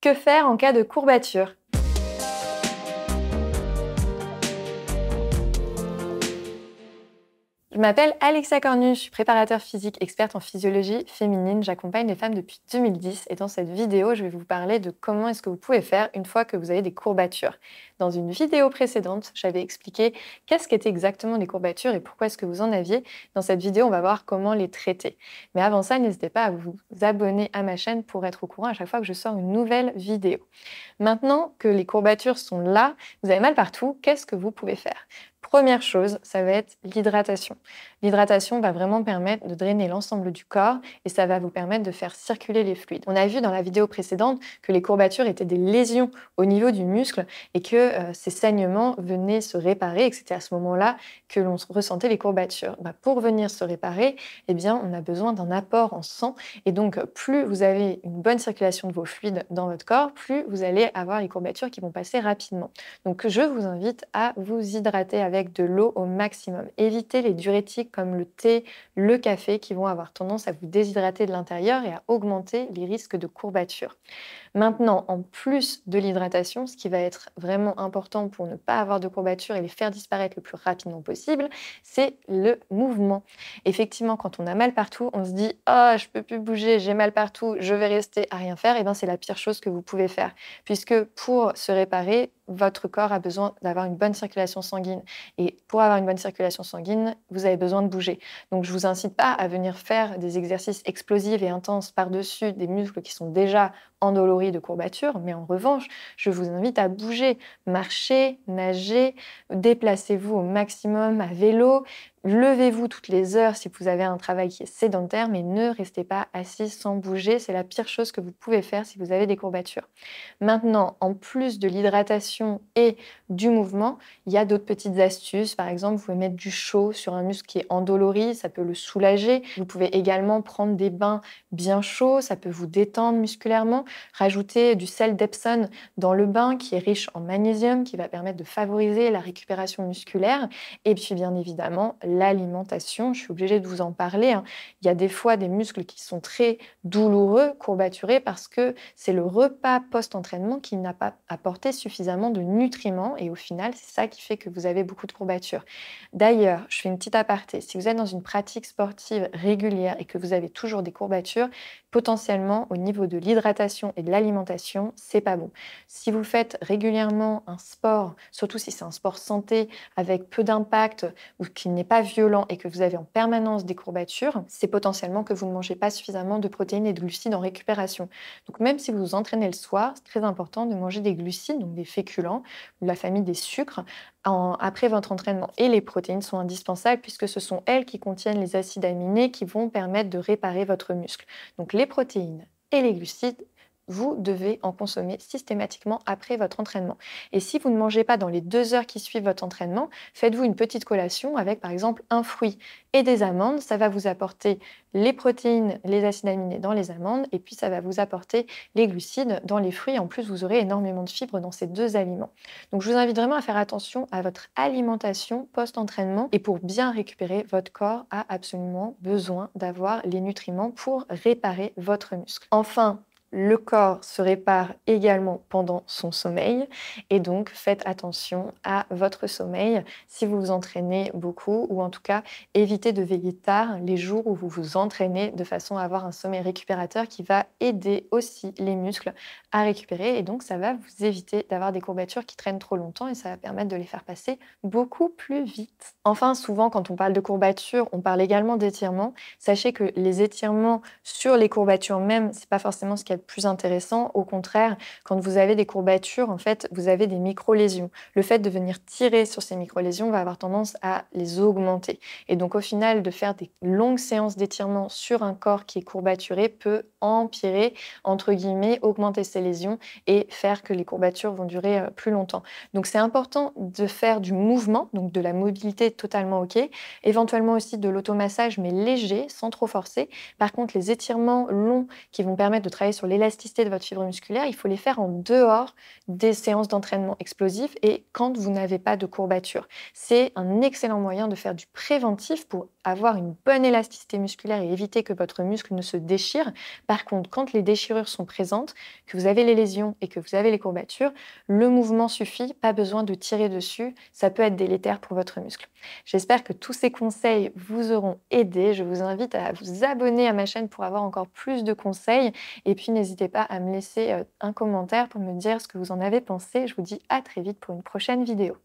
Que faire en cas de courbature? Je m'appelle Alexa Cornu, je suis préparateur physique experte en physiologie féminine. J'accompagne les femmes depuis 2010 et dans cette vidéo, je vais vous parler de comment est-ce que vous pouvez faire une fois que vous avez des courbatures. Dans une vidéo précédente, j'avais expliqué qu'est-ce qu'étaient exactement les courbatures et pourquoi est-ce que vous en aviez. Dans cette vidéo, on va voir comment les traiter. Mais avant ça, n'hésitez pas à vous abonner à ma chaîne pour être au courant à chaque fois que je sors une nouvelle vidéo. Maintenant que les courbatures sont là, vous avez mal partout, qu'est-ce que vous pouvez faire? Première chose, ça va être l'hydratation. L'hydratation va vraiment permettre de drainer l'ensemble du corps et ça va vous permettre de faire circuler les fluides. On a vu dans la vidéo précédente que les courbatures étaient des lésions au niveau du muscle et que ces saignements venaient se réparer et que c'était à ce moment-là que l'on ressentait les courbatures. Pour venir se réparer, eh bien, on a besoin d'un apport en sang et donc plus vous avez une bonne circulation de vos fluides dans votre corps, plus vous allez avoir les courbatures qui vont passer rapidement. Donc je vous invite à vous hydrater avec de l'eau au maximum. Évitez les diurétiques comme le thé, le café qui vont avoir tendance à vous déshydrater de l'intérieur et à augmenter les risques de courbatures. Maintenant, en plus de l'hydratation, ce qui va être vraiment important pour ne pas avoir de courbatures et les faire disparaître le plus rapidement possible, c'est le mouvement. Effectivement, quand on a mal partout, on se dit « Ah, je peux plus bouger, j'ai mal partout, je vais rester à rien faire », et bien c'est la pire chose que vous pouvez faire. Puisque pour se réparer, votre corps a besoin d'avoir une bonne circulation sanguine. Et pour avoir une bonne circulation sanguine, vous avez besoin de bouger. Donc je ne vous incite pas à venir faire des exercices explosifs et intenses par-dessus des muscles qui sont déjà endoloris de courbatures, mais en revanche, je vous invite à bouger, marcher, nager, déplacez-vous au maximum à vélo, levez-vous toutes les heures si vous avez un travail qui est sédentaire, mais ne restez pas assis sans bouger, c'est la pire chose que vous pouvez faire si vous avez des courbatures. Maintenant, en plus de l'hydratation et du mouvement, il y a d'autres petites astuces. Par exemple, vous pouvez mettre du chaud sur un muscle qui est endolori, ça peut le soulager. Vous pouvez également prendre des bains bien chauds, ça peut vous détendre musculairement. Rajouter du sel d'Epsom dans le bain qui est riche en magnésium, qui va permettre de favoriser la récupération musculaire. Et puis, bien évidemment, l'alimentation. Je suis obligée de vous en parler, hein. Il y a des fois des muscles qui sont très douloureux, courbaturés, parce que c'est le repas post-entraînement qui n'a pas apporté suffisamment de nutriments. Et au final, c'est ça qui fait que vous avez beaucoup de courbatures. D'ailleurs, je fais une petite aparté. Si vous êtes dans une pratique sportive régulière et que vous avez toujours des courbatures, potentiellement, au niveau de l'hydratation et de l'alimentation, c'est pas bon. Si vous faites régulièrement un sport, surtout si c'est un sport santé, avec peu d'impact ou qui n'est pas violent et que vous avez en permanence des courbatures, c'est potentiellement que vous ne mangez pas suffisamment de protéines et de glucides en récupération. Donc même si vous vous entraînez le soir, c'est très important de manger des glucides, donc des féculents, de la famille des sucres, après votre entraînement. Et les protéines sont indispensables puisque ce sont elles qui contiennent les acides aminés qui vont permettre de réparer votre muscle. Donc les protéines et les glucides, vous devez en consommer systématiquement après votre entraînement. Et si vous ne mangez pas dans les 2 heures qui suivent votre entraînement, faites-vous une petite collation avec par exemple un fruit et des amandes. Ça va vous apporter les protéines, les acides aminés dans les amandes et puis ça va vous apporter les glucides dans les fruits. En plus, vous aurez énormément de fibres dans ces 2 aliments. Donc je vous invite vraiment à faire attention à votre alimentation post-entraînement et pour bien récupérer, votre corps a absolument besoin d'avoir les nutriments pour réparer votre muscle. Enfin, le corps se répare également pendant son sommeil et donc faites attention à votre sommeil si vous vous entraînez beaucoup ou en tout cas évitez de veiller tard les jours où vous vous entraînez de façon à avoir un sommeil récupérateur qui va aider aussi les muscles à récupérer et donc ça va vous éviter d'avoir des courbatures qui traînent trop longtemps et ça va permettre de les faire passer beaucoup plus vite. Enfin, souvent quand on parle de courbatures, on parle également d'étirements. Sachez que les étirements sur les courbatures même, c'est pas forcément ce qu'il y a de plus intéressant. Au contraire, quand vous avez des courbatures, en fait, vous avez des micro-lésions. Le fait de venir tirer sur ces micro-lésions va avoir tendance à les augmenter. Et donc, au final, de faire des longues séances d'étirement sur un corps qui est courbaturé peut empirer, entre guillemets, augmenter ces lésions et faire que les courbatures vont durer plus longtemps. Donc, c'est important de faire du mouvement, donc de la mobilité totalement OK, éventuellement aussi de l'automassage, mais léger, sans trop forcer. Par contre, les étirements longs qui vont permettre de travailler sur l'élasticité de votre fibre musculaire, il faut les faire en dehors des séances d'entraînement explosif et quand vous n'avez pas de courbature. C'est un excellent moyen de faire du préventif pour avoir une bonne élasticité musculaire et éviter que votre muscle ne se déchire. Par contre, quand les déchirures sont présentes, que vous avez les lésions et que vous avez les courbatures, le mouvement suffit, pas besoin de tirer dessus, ça peut être délétère pour votre muscle. J'espère que tous ces conseils vous auront aidé. Je vous invite à vous abonner à ma chaîne pour avoir encore plus de conseils et puis n'hésitez pas à me laisser un commentaire pour me dire ce que vous en avez pensé. Je vous dis à très vite pour une prochaine vidéo.